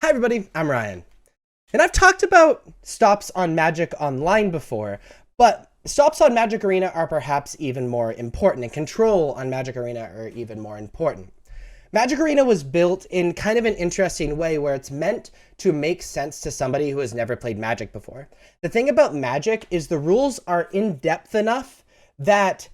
Hi everybody, I'm Ryan. And I've talked about stops on Magic Online before, but stops on Magic Arena are perhaps even more important, and control on Magic Arena are even more important. Magic Arena was built in kind of an interesting way where it's meant to make sense to somebody who has never played Magic before. The thing about Magic is the rules are in-depth enough that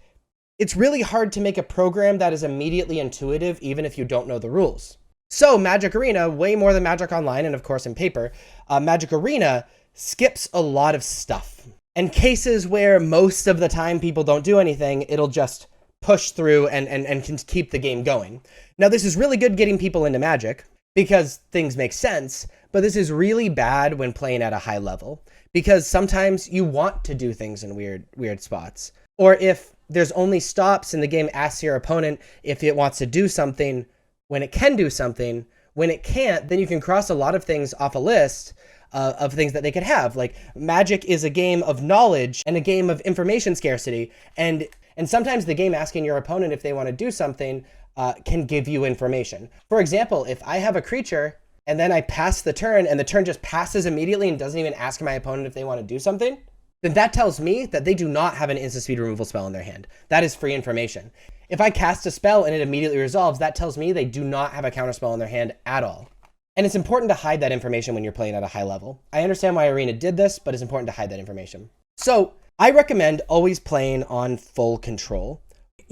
it's really hard to make a program that is immediately intuitive even if you don't know the rules. So Magic Arena, way more than Magic Online and of course in paper, Magic Arena skips a lot of stuff. And cases where most of the time people don't do anything, it'll just push through and can keep the game going. Now this is really good getting people into Magic because things make sense, but this is really bad when playing at a high level because sometimes you want to do things in weird spots. Or if there's only stops and the game asks your opponent if it wants to do something when it can do something. When it can't, then you can cross a lot of things off a list of things that they could have. Like Magic is a game of knowledge and a game of information scarcity. And sometimes the game asking your opponent if they want to do something can give you information. For example, if I have a creature and then I pass the turn and the turn just passes immediately and doesn't even ask my opponent if they want to do something, then that tells me that they do not have an instant speed removal spell in their hand. That is free information. If I cast a spell and it immediately resolves, that tells me they do not have a counterspell in their hand at all. And it's important to hide that information when you're playing at a high level. I understand why Arena did this, but it's important to hide that information. So I recommend always playing on full control.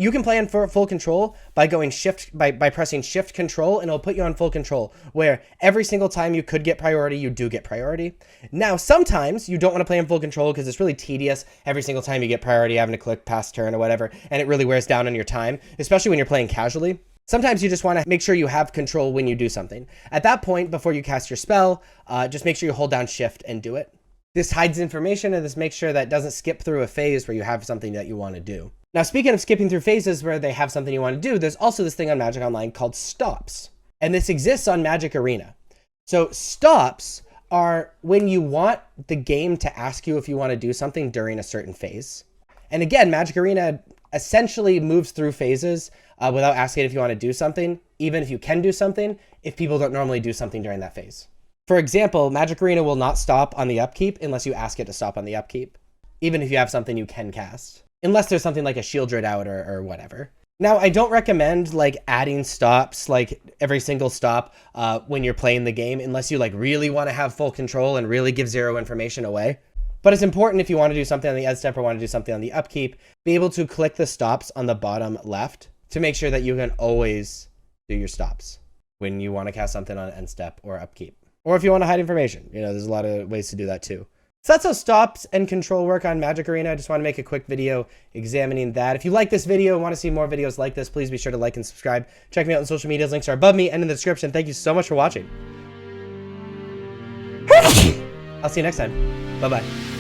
You can play on full control by going by pressing shift control, and it'll put you on full control, where every single time you could get priority, you do get priority. Now, sometimes you don't want to play in full control because it's really tedious every single time you get priority, having to click past turn or whatever, and it really wears down on your time, especially when you're playing casually. Sometimes you just want to make sure you have control when you do something. At that point, before you cast your spell, just make sure you hold down shift and do it. This hides information, and this makes sure that it doesn't skip through a phase where you have something that you want to do. Now, speaking of skipping through phases where they have something you want to do, there's also this thing on Magic Online called stops. And this exists on Magic Arena. So stops are when you want the game to ask you if you want to do something during a certain phase. And again, Magic Arena essentially moves through phases without asking if you want to do something, even if you can do something, if people don't normally do something during that phase. For example, Magic Arena will not stop on the upkeep unless you ask it to stop on the upkeep, even if you have something you can cast. Unless there's something like a Shield Rid out or whatever. Now, I don't recommend like adding stops, like every single stop when you're playing the game, unless you like really want to have full control and really give zero information away. But it's important if you want to do something on the end step or want to do something on the upkeep, be able to click the stops on the bottom left to make sure that you can always do your stops when you want to cast something on end step or upkeep. Or if you want to hide information, there's a lot of ways to do that too. So that's how stops and control work on Magic Arena. I just want to make a quick video examining that. If you like this video and want to see more videos like this, please be sure to like and subscribe. Check me out on social media. Links are above me and in the description. Thank you so much for watching. I'll see you next time. Bye-bye.